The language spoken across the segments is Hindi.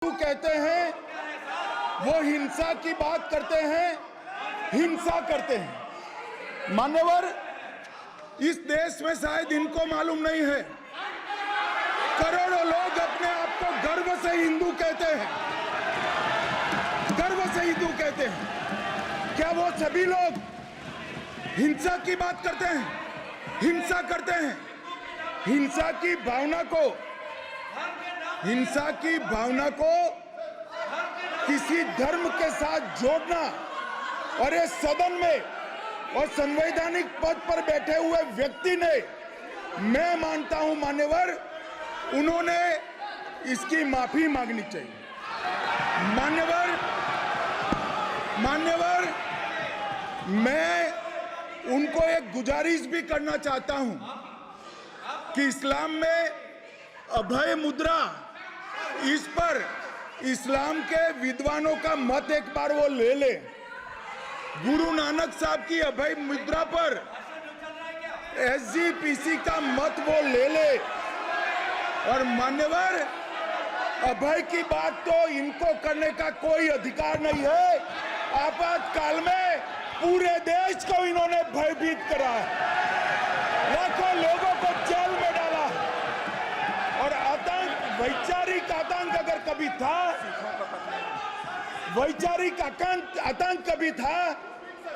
कहते हैं वो हिंसा की बात करते हैं, हिंसा करते हैं। मान्यवर, इस देश में शायद इनको मालूम नहीं है, करोड़ों लोग अपने आप को गर्व से हिंदू कहते हैं, गर्व से हिंदू कहते हैं। क्या वो सभी लोग हिंसा की बात करते हैं, हिंसा करते हैं? हिंसा की भावना को किसी धर्म के साथ जोड़ना और इस सदन में और संवैधानिक पद पर बैठे हुए व्यक्ति ने, मैं मानता हूं मान्यवर, उन्होंने इसकी माफी मांगनी चाहिए। मान्यवर, मैं उनको एक गुजारिश भी करना चाहता हूं कि इस्लाम में अभय मुद्रा, इस पर इस्लाम के विद्वानों का मत एक बार वो ले ले। गुरु नानक साहब की अभय मुद्रा पर SGPC का मत वो ले ले। और मान्यवर, अभय की बात तो इनको करने का कोई अधिकार नहीं है। आपातकाल में पूरे देश को इन्होंने भयभीत करा है, लाखों लोगों को जेल में डाला। और आतंक, वैचारिक आतंक अगर कभी था, वैचारिक आतंक कभी था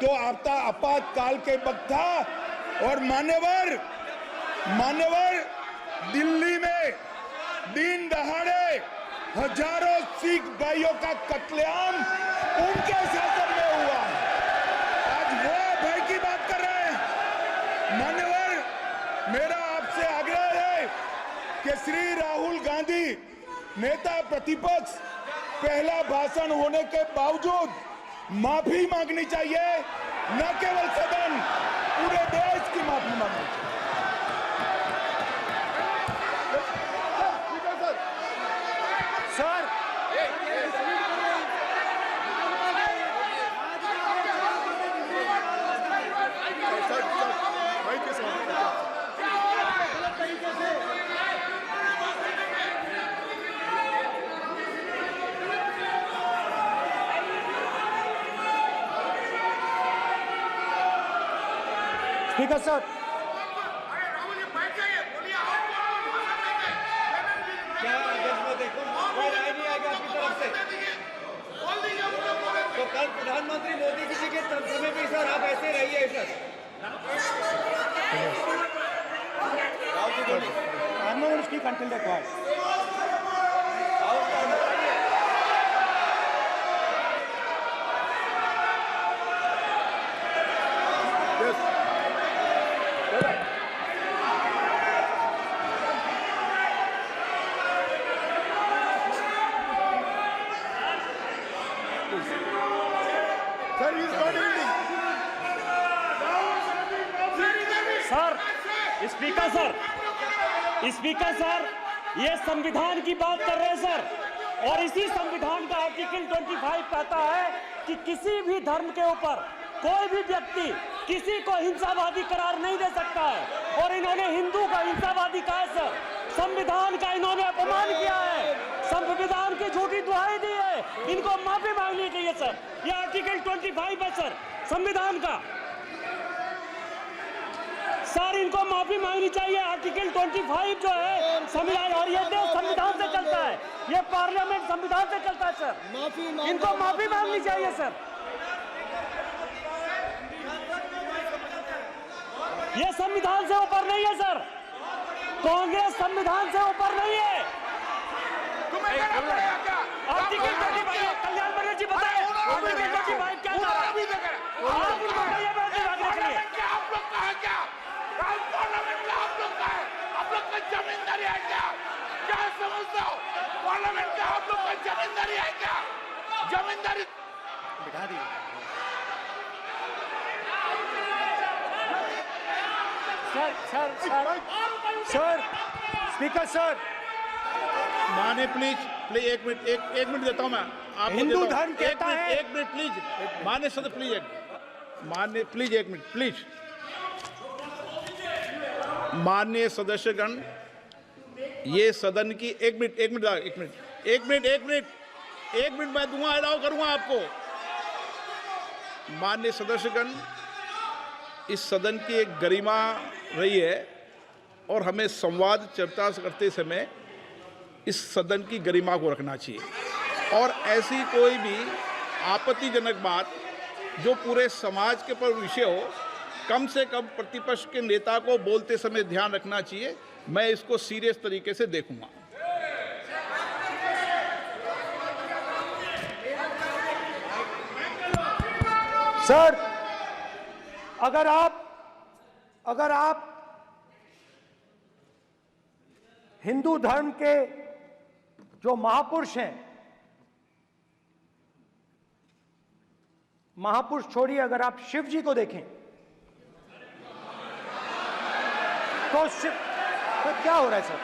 तो आपातकाल के वक्त था। और मान्यवर, दिल्ली में दिन दहाड़े हजारों सिख भाइयों का कत्लेआम उनके शासन में हुआ। आज वो भय की बात कर रहे हैं। मान्यवर, मेरा आपसे आग्रह है कि श्री राहुल गांधी, नेता प्रतिपक्ष, पहला भाषण होने के बावजूद माफी मांगनी चाहिए, न केवल सदन, पूरे देश की माफी मांगनी चाहिए। सर, स्पीकर सर, तो कल प्रधानमंत्री मोदी जी के तंत्र में भी सर आप ऐसे रहिए sir. I'm not going to speak until they're quiet. Speaker sir, ये संविधान की बात कर रहे हैं सर, और इसी संविधान का आर्टिकल 25 कहता है कि किसी भी धर्म के ऊपर कोई भी व्यक्ति किसी को हिंसावादी करार नहीं दे सकता है। और इन्होंने हिंदू को हिंसावादी कहा है सर, संविधान का इन्होंने अपमान किया है, संविधान की झूठी दुहाई दी है, इनको माफी मांगनी चाहिए सर। ये आर्टिकल 25 है सर संविधान का, सर इनको माफी मांगनी चाहिए। आर्टिकल 25 जो है संविधान, और ये देश संविधान से चलता है, ये पार्लियामेंट संविधान से चलता है सर, इनको माफी मांगनी चाहिए सर। ये संविधान से ऊपर नहीं है सर, कांग्रेस संविधान से ऊपर नहीं है। आर्टिकल 25, कल्याण बनर्जी जी बताए आर्टिकल 25 क्या था? आप उनको कहिए आप लोग का जमींदारी है क्या? क्या समझते हो? पार्लियामेंट का आप लोग का जमींदारी है क्या? जमींदारी बिठा दी। सर, स्पीकर सर, माने प्लीज एक मिनट देता हूं मैं आपको। हिंदू धर्म कहता है, एक मिनट प्लीज, माने सदस्य प्लीज एक मिनट प्लीज। माननीय सदस्यगण, ये सदन की एक मिनट एक मिनट मैं दूंगा, अलाउ करूंगा आपको। माननीय सदस्यगण, इस सदन की एक गरिमा रही है और हमें संवाद चर्चा करते समय इस सदन की गरिमा को रखना चाहिए और ऐसी कोई भी आपत्तिजनक बात जो पूरे समाज के पर विषय हो, कम से कम प्रतिपक्ष के नेता को बोलते समय ध्यान रखना चाहिए। मैं इसको सीरियस तरीके से देखूंगा। सर, अगर आप हिंदू धर्म के जो महापुरुष हैं, महापुरुष छोड़िए, अगर आप शिव जी को देखें तो क्या हो रहा है सर?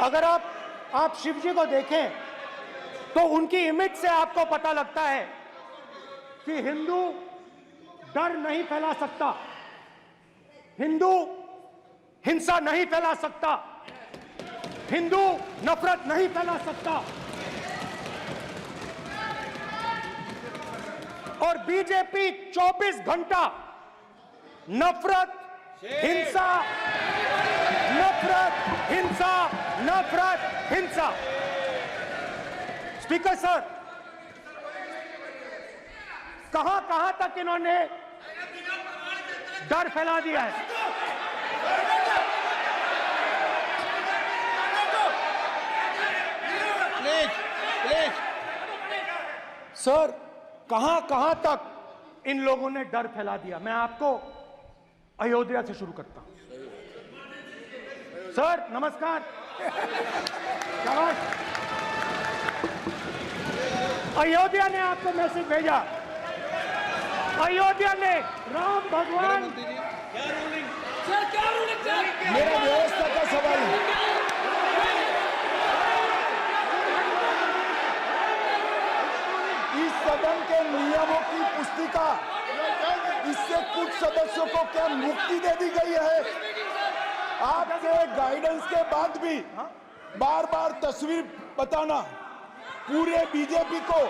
अगर आप शिव जी को देखें तो उनकी इमेज से आपको पता लगता है कि हिंदू डर नहीं फैला सकता, हिंदू हिंसा नहीं फैला सकता, हिंदू नफरत नहीं फैला सकता। और बीजेपी 24 घंटा नफरत, हिंसा, नफरत, हिंसा, नफरत, हिंसा। स्पीकर सर, कहां तक इन्होंने डर फैला दिया है? प्लीज सर, कहां तक इन लोगों ने डर फैला दिया? मैं आपको अयोध्या से शुरू करता हूं। सर नमस्कार। शाबाश। अयोध्या ने आपको मैसेज भेजा, अयोध्या ने राम भगवान। मेरा व्यवस्था का सवाल है। इस सदन के नियमों की पुस्तिका, इससे कुछ सदस्यों को क्या मुक्ति दे दी गई है? आपके गाइडेंस के बाद भी बार बार तस्वीर बताना, पूरे बीजेपी को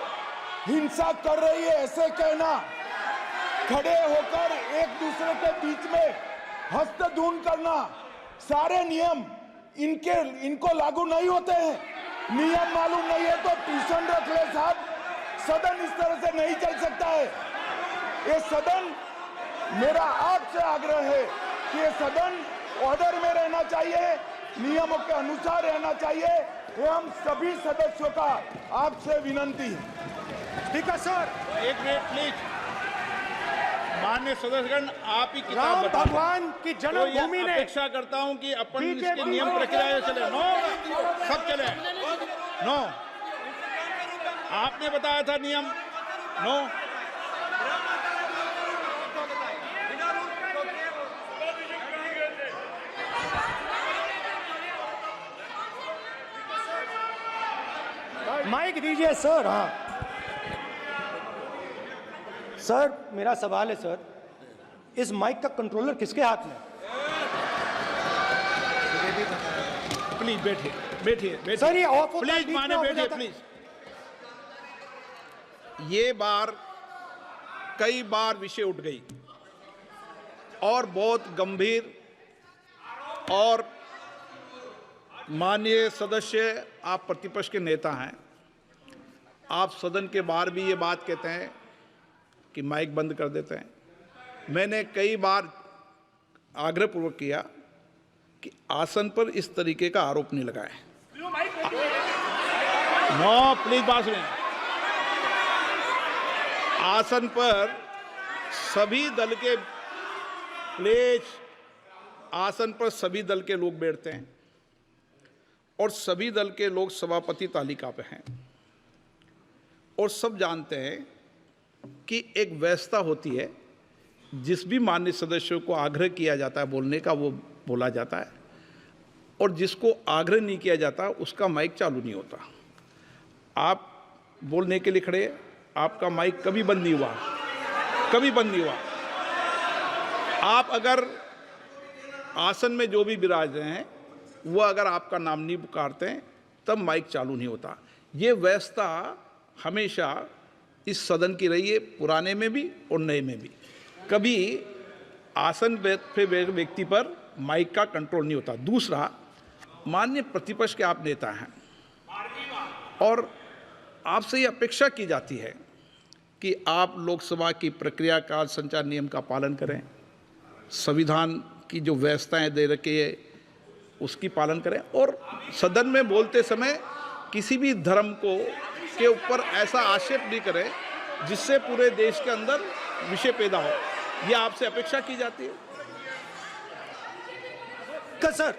हिंसा कर रही है ऐसे कहना, खड़े होकर एक दूसरे के बीच में हस्तधून करना, सारे नियम इनको लागू नहीं होते हैं। नियम मालूम नहीं है तो ट्यूशन रख ले साहब। सदन इस तरह से नहीं चल सकता है। ये सदन, मेरा आपसे आग्रह है कि ये सदन ऑर्डर में रहना चाहिए, नियमों के अनुसार रहना चाहिए। ये हम सभी सदस्यों का आपसे विनंती है। स्पीकर सर, एक मिनट प्लीज। माननीय सदस्यगण, आप ही किताब राम बताएं। भगवान की जन्मभूमि ने, अपेक्षा करता हूं कि अपन इसके नियम प्रक्रिया चले। नो, सब चले। नो, आपने बताया था नियम। नो, माइक दीजिए सर। हाँ सर, मेरा सवाल है सर, इस माइक का कंट्रोलर किसके हाथ में? प्लीज बैठिए। सर ये ऑफ होता है, प्लीज बीच में माने ऑफ हो बैठिए जाता है। प्लीज। ये बार कई बार विषय उठ गई और बहुत गंभीर, और माननीय सदस्य, आप प्रतिपक्ष के नेता हैं, आप सदन के बाहर भी ये बात कहते हैं कि माइक बंद कर देते हैं। मैंने कई बार आग्रहपूर्वक किया कि आसन पर इस तरीके का आरोप नहीं लगाएं। नो प्लीज, बात सुनिए। आसन पर सभी दल के, प्लीज, आसन पर सभी दल के लोग बैठते हैं और सभी दल के लोग सभापति तालिका पे हैं और सब जानते हैं कि एक व्यवस्था होती है, जिस भी माननीय सदस्यों को आग्रह किया जाता है बोलने का, वो बोला जाता है और जिसको आग्रह नहीं किया जाता उसका माइक चालू नहीं होता। आप बोलने के लिए खड़े, आपका माइक कभी बंद नहीं हुआ, कभी बंद नहीं हुआ। आप अगर आसन में जो भी विराज रहे हैं वो अगर आपका नाम नहीं पुकारते हैं तब माइक चालू नहीं होता। ये व्यवस्था हमेशा इस सदन की रही है, पुराने में भी और नए में भी। कभी आसन पे व्यक्ति पर माइक का कंट्रोल नहीं होता। दूसरा, माननीय प्रतिपक्ष के आप नेता हैं और आपसे ये अपेक्षा की जाती है कि आप लोकसभा की प्रक्रिया काल संचार नियम का पालन करें, संविधान की जो व्यवस्थाएं दे रखी है उसकी पालन करें और सदन में बोलते समय किसी भी धर्म को के ऊपर ऐसा आक्षेप नहीं करें जिससे पूरे देश के अंदर विषय पैदा हो। यह आपसे अपेक्षा की जाती है। सर,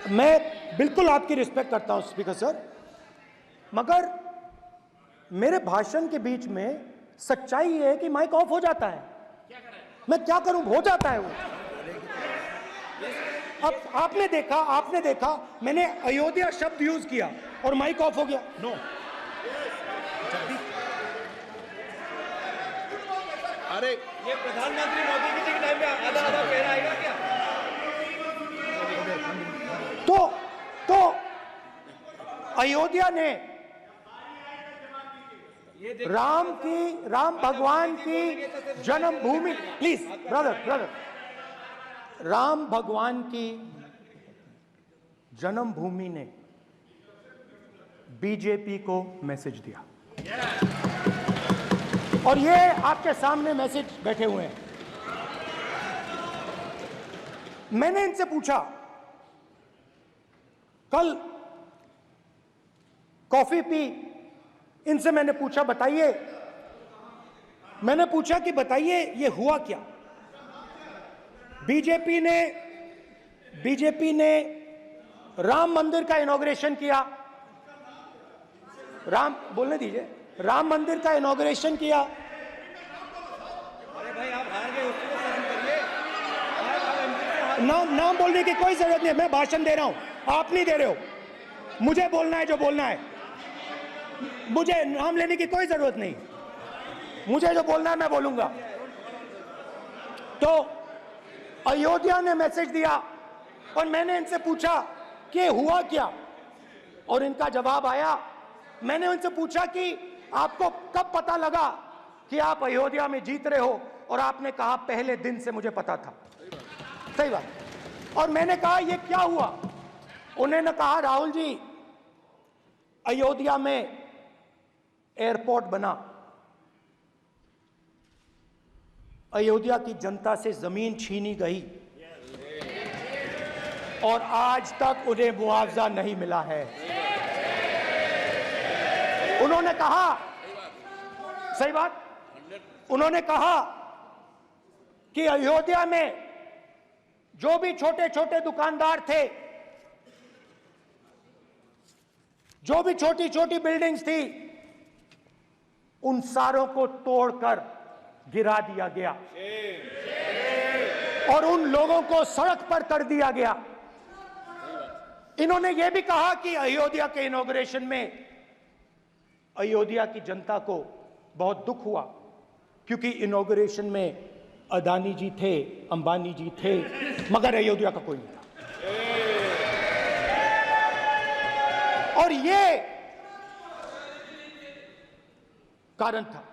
मैं बिल्कुल आपकी रिस्पेक्ट करता हूं स्पीकर सर, मगर मेरे भाषण के बीच में सच्चाई ये है कि माइक ऑफ हो जाता है। मैं क्या करूं, हो जाता है वो। अब आपने देखा मैंने अयोध्या शब्द यूज किया और माइक ऑफ हो गया। नो, अरे ये प्रधानमंत्री मोदी जी के टाइम में आधा आधा कह रहा है क्या? तो अयोध्या ने राम भगवान की जन्मभूमि, प्लीज ब्रदर, राम भगवान की जन्मभूमि ने बीजेपी को मैसेज दिया और ये आपके सामने मैसेज बैठे हुए हैं। मैंने इनसे पूछा, कल कॉफी पी, इनसे मैंने पूछा कि बताइए ये हुआ क्या। बीजेपी ने राम मंदिर का इनॉग्रेशन किया, बोलने दीजिए, राम मंदिर का इनॉग्रेशन किया। अरे भाई आप हार गए, उसको सहन करिए। नाम बोलने की कोई जरूरत नहीं है, मैं भाषण दे रहा हूं, आप नहीं दे रहे हो। मुझे बोलना है जो बोलना है, मुझे नाम लेने की कोई जरूरत नहीं। मुझे जो बोलना है मैं बोलूंगा। तो अयोध्या ने मैसेज दिया और मैंने इनसे पूछा कि हुआ क्या, और इनका जवाब आया। मैंने उनसे पूछा कि आपको कब पता लगा कि आप अयोध्या में जीत रहे हो, और आपने कहा पहले दिन से मुझे पता था। सही बात। और मैंने कहा ये क्या हुआ। उन्होंने कहा राहुल जी, अयोध्या में एयरपोर्ट बना, अयोध्या की जनता से जमीन छीनी गई और आज तक उन्हें मुआवजा नहीं मिला है। उन्होंने कहा, सही बात, उन्होंने कहा कि अयोध्या में जो भी छोटे छोटे दुकानदार थे, जो भी छोटी छोटी बिल्डिंग्स थी, उन सारों को तोड़कर गिरा दिया गया और उन लोगों को सड़क पर कर दिया गया। इन्होंने यह भी कहा कि अयोध्या के इनॉग्रेशन में अयोध्या की जनता को बहुत दुख हुआ, क्योंकि इनॉग्रेशन में अदानी जी थे, अंबानी जी थे, मगर अयोध्या का कोई नहीं था। और ये कारण था।